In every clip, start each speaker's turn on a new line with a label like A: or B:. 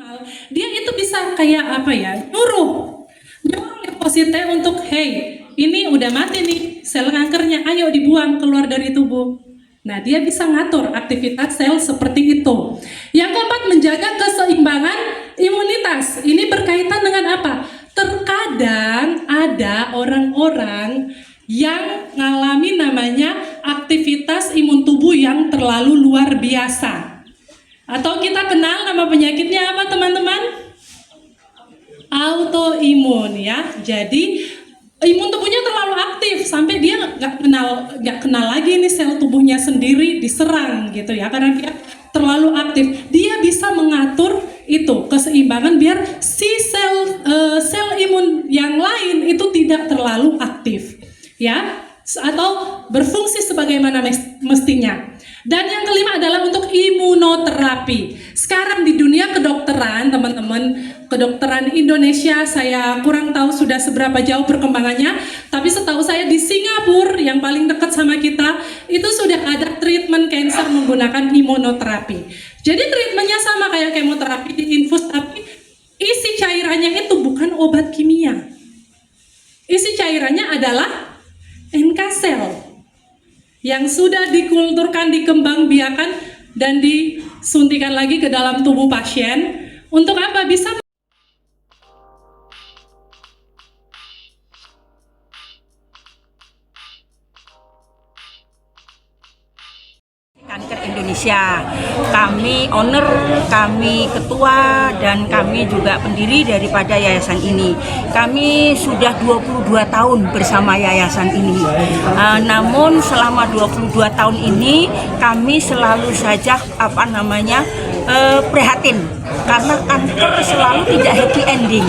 A: normal, dia itu bisa kayak apa ya, nyuruh limfositnya untuk, hey, ini udah mati nih sel kankernya, ayo dibuang keluar dari tubuh. Nah, dia bisa ngatur aktivitas sel seperti itu. Yang keempat, menjaga keseimbangan imunitas. Ini berkaitan dengan apa? Terkadang ada orang-orang yang ngalami namanya aktivitas imun tubuh yang terlalu luar biasa. Atau kita kenal nama penyakitnya apa, teman-teman? Autoimun, ya. Jadi imun tubuhnya terlalu aktif sampai dia nggak kenal lagi nih sel tubuhnya sendiri diserang gitu ya, karena dia terlalu aktif. Dia bisa mengatur itu keseimbangan biar si sel imun yang lain itu tidak terlalu aktif, ya, atau berfungsi sebagaimana mestinya. Dan yang kelima adalah untuk imunoterapi. Sekarang di dunia kedokteran, teman-teman, kedokteran Indonesia saya kurang tahu sudah seberapa jauh perkembangannya, tapi setahu saya di Singapura yang paling dekat sama kita itu sudah ada treatment cancer menggunakan imunoterapi. Jadi treatmentnya sama kayak kemoterapi di infus, tapi isi cairannya itu bukan obat kimia. Isi cairannya adalah NK sel yang sudah dikulturkan, dikembangbiakan, dan disuntikan lagi ke dalam tubuh pasien. Untuk apa? Bisa
B: Kanker Indonesia. Kami owner, kami ketua, dan kami juga pendiri daripada yayasan ini. Kami sudah 22 tahun bersama yayasan ini. Namun selama 22 tahun ini kami selalu saja prihatin karena kanker selalu tidak happy ending.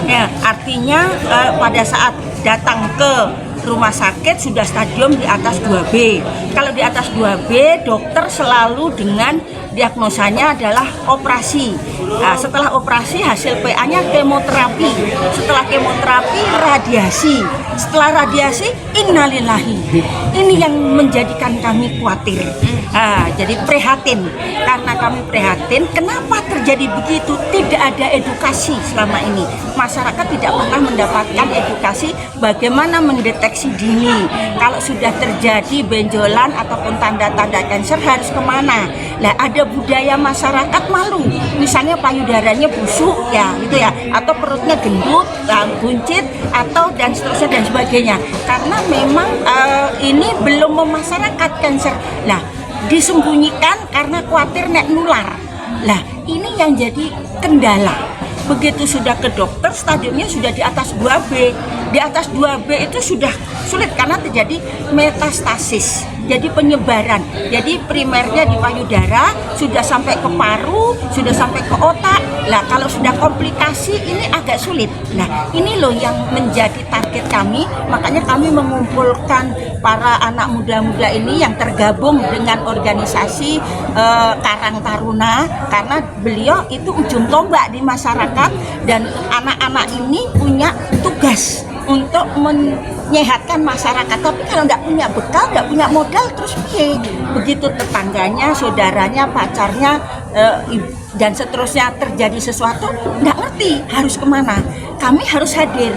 B: Ya, artinya pada saat datang ke rumah sakit sudah stadium di atas 2B. Kalau di atas 2B, dokter selalu dengan diagnosanya adalah operasi. Nah, setelah operasi hasil PA-nya kemoterapi. Setelah kemoterapi radiasi. Setelah radiasi innalillahi. Ini yang menjadikan kami khawatir. Jadi prihatin. Karena kami prihatin, kenapa terjadi begitu? Tidak ada edukasi selama ini. Masyarakat tidak pernah mendapatkan edukasi bagaimana mendeteksi dini. Kalau sudah terjadi benjolan ataupun tanda-tanda kanker harus kemana? Lah, ada budaya masyarakat malu. Misalnya payudaranya busuk ya, gitu ya, atau perutnya gendut, buncit, atau dan seterusnya dan sebagainya. Karena memang ini belum memasyarakat kanker. Lah, disembunyikan karena khawatir nek nular. Lah, ini yang jadi kendala. Begitu sudah ke dokter, stadiumnya sudah di atas 2B. Di atas 2B itu sudah sulit karena terjadi metastasis. Jadi penyebaran. Jadi primernya di payudara, sudah sampai ke paru, sudah sampai ke otak. Lah, kalau sudah komplikasi ini agak sulit. Nah, ini loh yang menjadi target kami. Makanya kami mengumpulkan para anak muda-muda ini yang tergabung dengan organisasi Karang Taruna, karena beliau itu ujung tombak di masyarakat, dan anak-anak ini punya tugas untuk menyehatkan masyarakat. Tapi kalau nggak punya bekal, nggak punya modal, terus begitu tetangganya, saudaranya, pacarnya, dan seterusnya terjadi sesuatu, nggak ngerti harus kemana. Kami harus hadir.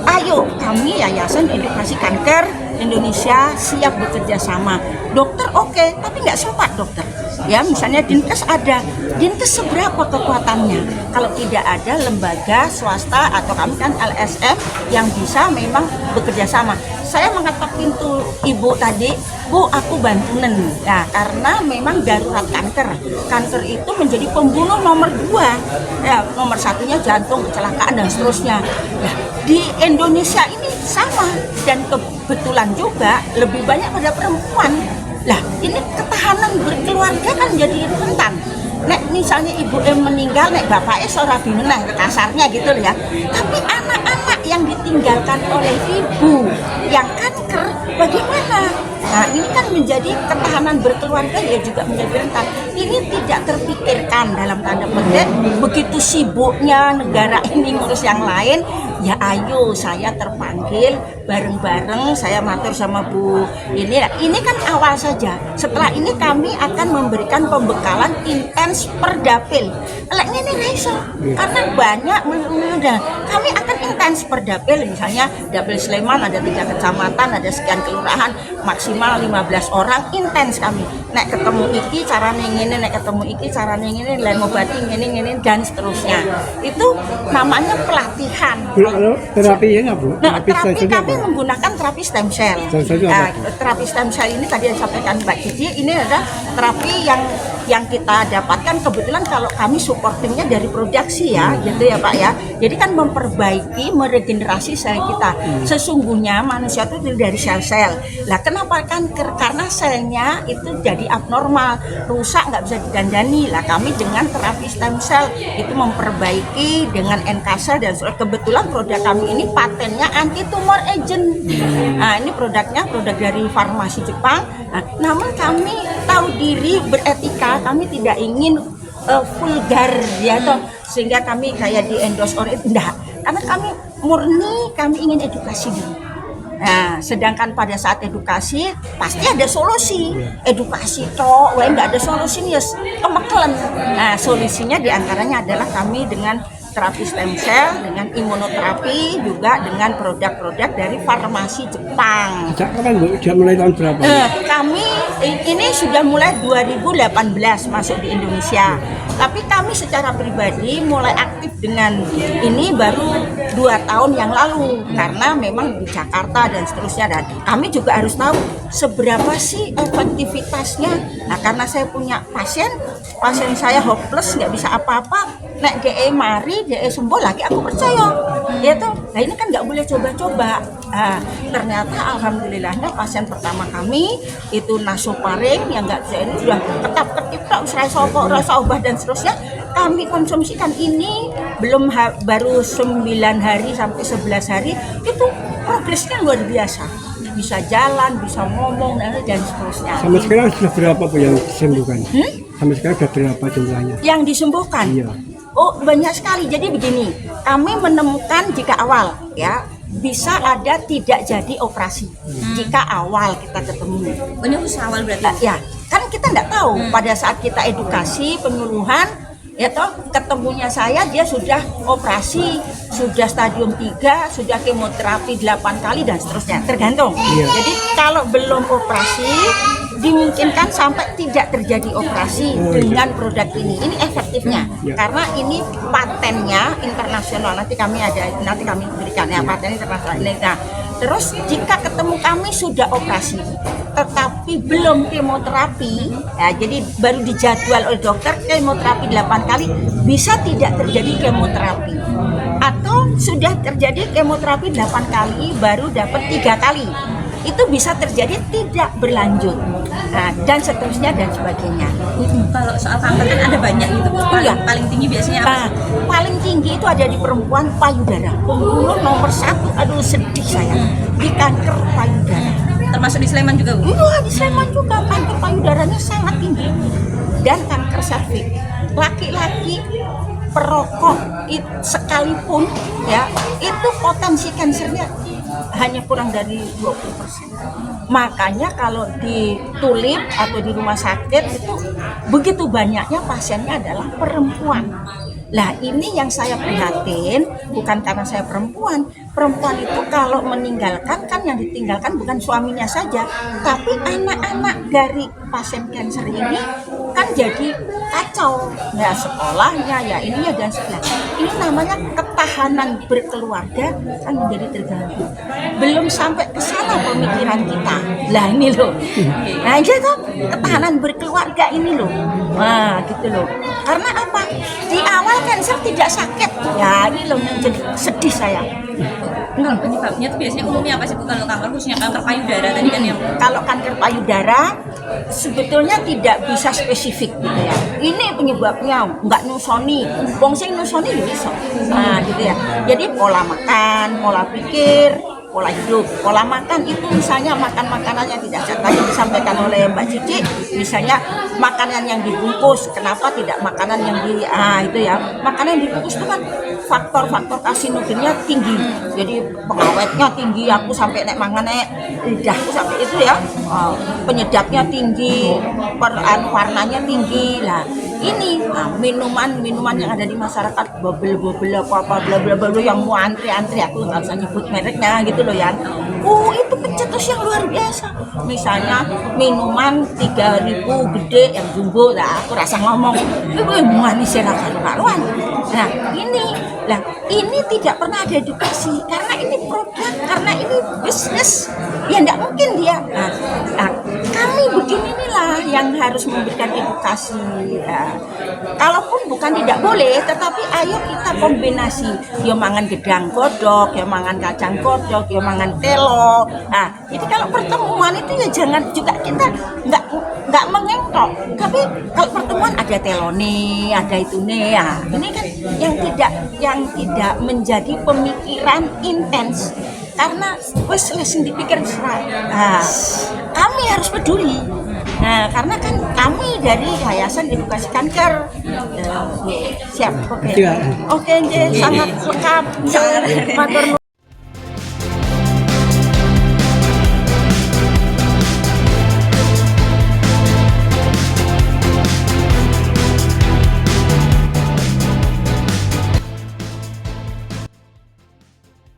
B: Ayo, kami Yayasan Edukasi Kanker Indonesia siap bekerja sama. Dokter oke, tapi nggak sempat dokter. Ya, misalnya Dinkes ada. Dinkes seberapa kekuatannya? Kalau tidak ada lembaga swasta atau kami kan LSM yang bisa memang bekerja sama. Saya mengetok pintu ibu tadi, Bu, aku bantunen. Nah, karena memang darurat kanker. Kanker itu menjadi pembunuh nomor 2. Ya, nomor 1-nya jantung, kecelakaan, dan seterusnya. Nah, di Indonesia ini sama, dan kebetulan juga lebih banyak pada perempuan. Lah, ini ketahanan berkeluarga kan jadi rentan. Nek misalnya ibu meninggal, nek bapaknya seorang bingung, kasarnya gitu loh ya. Tapi anak-anak yang ditinggalkan oleh ibu yang kanker, bagaimana? Nah, ini kan menjadi ketahanan berkeluarga ya juga menjadi rentan. Ini tidak terpikirkan dalam tanda petik. Begitu sibuknya negara ini ngurus yang lain, ya ayo saya terpanggil bareng-bareng saya matur sama Bu ini kan awal saja. Setelah ini kami akan memberikan pembekalan intens per dapil. Lek ini iso karena banyak mudah. Kami akan intens per dapil, misalnya dapil Sleman ada 3 kecamatan, ada sekian kelurahan, maksimal 15 orang, intens kami. Nek ketemu iki carane ngene, nek ketemu iki carane ngene, lain ngobati ngene dan seterusnya. Itu namanya pelatihan.
C: Kalau terapinya Bu?
B: Nah, terapi kami menggunakan terapi stem cell. Terapi stem cell ini tadi yang disampaikan Mbak Cici, ini adalah terapi yang kita dapatkan kebetulan kalau kami supportingnya dari produksi ya, gitu ya Pak ya. Jadi kan memperbaiki, meregenerasi sel kita. Sesungguhnya manusia itu dari sel-sel. Lah kenapa kanker? Karena selnya itu jadi abnormal, rusak, nggak bisa didandani. Lah kami dengan terapi stem cell itu memperbaiki dengan NK cell dan kebetulan produk kami ini patennya anti tumor agent. Nah ini produk dari farmasi Jepang. Nah, namun kami tahu diri, beretika, kami tidak ingin vulgar ya toh, sehingga kami kayak di endorse orang itu enggak, karena kami ingin edukasi dulu. Nah, sedangkan pada saat edukasi pasti ada solusi. Edukasi toh, enggak ada solusi ya kemekelen. Nah, solusinya diantaranya adalah kami dengan terapi stem cell, dengan imunoterapi, juga dengan produk-produk dari farmasi Jepang.
C: Sejak kapan Bu? Sudah mulai tahun berapa?
B: Kami ini sudah mulai 2018 masuk di Indonesia. Tapi kami secara pribadi mulai aktif dengan ini baru 2 tahun yang lalu, karena memang di Jakarta dan seterusnya, dan kami juga harus tahu seberapa sih efektivitasnya. Nah karena saya punya pasien saya hopeless, nggak bisa apa-apa, nek DE mari, DE sembuh lagi, aku percaya ya tuh. Nah ini kan nggak boleh coba-coba. Nah, ternyata alhamdulillahnya pasien pertama kami itu nasoparing yang nggak bisa, ini sudah ketap-ketip rasa obat dan seterusnya. Kami konsumsikan ini baru 9 hari sampai 11 hari, itu progresnya luar biasa. Bisa jalan, bisa ngomong dan seterusnya.
C: Sampai sekarang sudah berapa Bu yang disembuhkan? Sampai sekarang sudah berapa jumlahnya? Yang
B: disembuhkan?
C: Iya.
B: Oh banyak sekali. Jadi begini, kami menemukan jika awal ya bisa ada tidak jadi operasi jika awal kita ketemu.
D: Ini usaha awal berarti?
B: Ya, kan kita nggak tahu pada saat kita edukasi penyuluhan ya toh, ketemunya saya dia sudah operasi, sudah stadium 3, sudah kemoterapi 8 kali dan seterusnya, tergantung. Jadi kalau belum operasi dimungkinkan sampai tidak terjadi operasi dengan produk ini efektifnya, karena ini patennya internasional, nanti kami berikan ya paten internasional ini. Nah, terus jika ketemu kami sudah operasi tetapi belum kemoterapi ya, jadi baru dijadwal oleh dokter kemoterapi 8 kali, bisa tidak terjadi kemoterapi, atau sudah terjadi kemoterapi 8 kali baru dapat 3 kali, itu bisa terjadi tidak berlanjut, nah, dan seterusnya dan sebagainya.
D: Kalau soal kanker kan ada banyak gitu, paling tinggi biasanya apa?
B: Paling tinggi itu ada di perempuan payudara, pembunuh nomor 1. Aduh sedih saya, di kanker payudara.
D: Termasuk di Sleman juga Bu?
B: Iya, di Sleman juga kanker payudaranya sangat tinggi, dan kanker serviks. Laki-laki perokok sekalipun ya, itu potensi kansernya hanya kurang dari 20%. Makanya kalau di Tulip atau di rumah sakit itu begitu banyaknya pasiennya adalah perempuan. Lah ini yang saya prihatin, bukan karena saya perempuan. Perempuan itu kalau meninggalkan, kan yang ditinggalkan bukan suaminya saja, tapi anak-anak dari pasien kanker ini kan jadi kacau. Ya sekolahnya, ya ininya dan sebagainya. Ini namanya ketahanan berkeluarga kan menjadi terganggu. Belum sampai ke sana pemikiran kita. Lah ini loh. Nah gitu, ketahanan berkeluarga ini loh. Nah gitu loh. Karena apa? Di awal kanker tidak sakit. Ya ini loh yang jadi sedih saya.
D: Kalau penyebabnya tuh biasanya umumnya apa sih Bu, kalau kanker, khususnya kanker payudara tadi kan yang?
B: Kalau kanker payudara sebetulnya tidak bisa spesifik gitu ya. Ini penyebabnya nggak nusoni, wong sing nusoni ya iso. Nah gitu ya. Jadi pola makan, pola pikir, pola hidup. Pola makan itu misalnya makan makanan yang tidak sehat, tadi disampaikan oleh Mbak Cici, misalnya makanan yang dibungkus. Kenapa tidak makanan yang itu ya? Makanan yang dibungkus itu kan faktor-faktor karsinogennya tinggi. Jadi pengawetnya tinggi, aku sampai nek mangan lidahku sampai itu ya. Penyedapnya tinggi, warnanya tinggi. Lah, ini minuman yang ada di masyarakat bobel-bobel apa bla bla bla yang mau antri-antri, aku nggak usah nyebut mereknya gitu loh ya. Itu pencetus yang luar biasa. Misalnya minuman 3.000 gede yang jumbo, lah aku rasa ngomong, manis ya karuan. Nah ini tidak pernah ada edukasi karena ini produk, karena ini bisnis, ya tidak mungkin dia. Nah, kami beginilah yang harus memberikan edukasi. Kalaupun bukan tidak boleh, tetapi ayo kita kombinasi. Yo mangan gedang godok, yo mangan kacang godok, yo mangan telo. Nah, jadi kalau pertemuan itu ya jangan juga kita nggak mengengkok. Tapi kalau pertemuan ada telone, ada itu nih. Ya, ini kan yang tidak menjadi pemikiran intens. Karena wes lesing dipikir kami harus peduli. Nah, karena kan kami dari Yayasan Edukasi Kanker siap. Oke, sangat lengkap.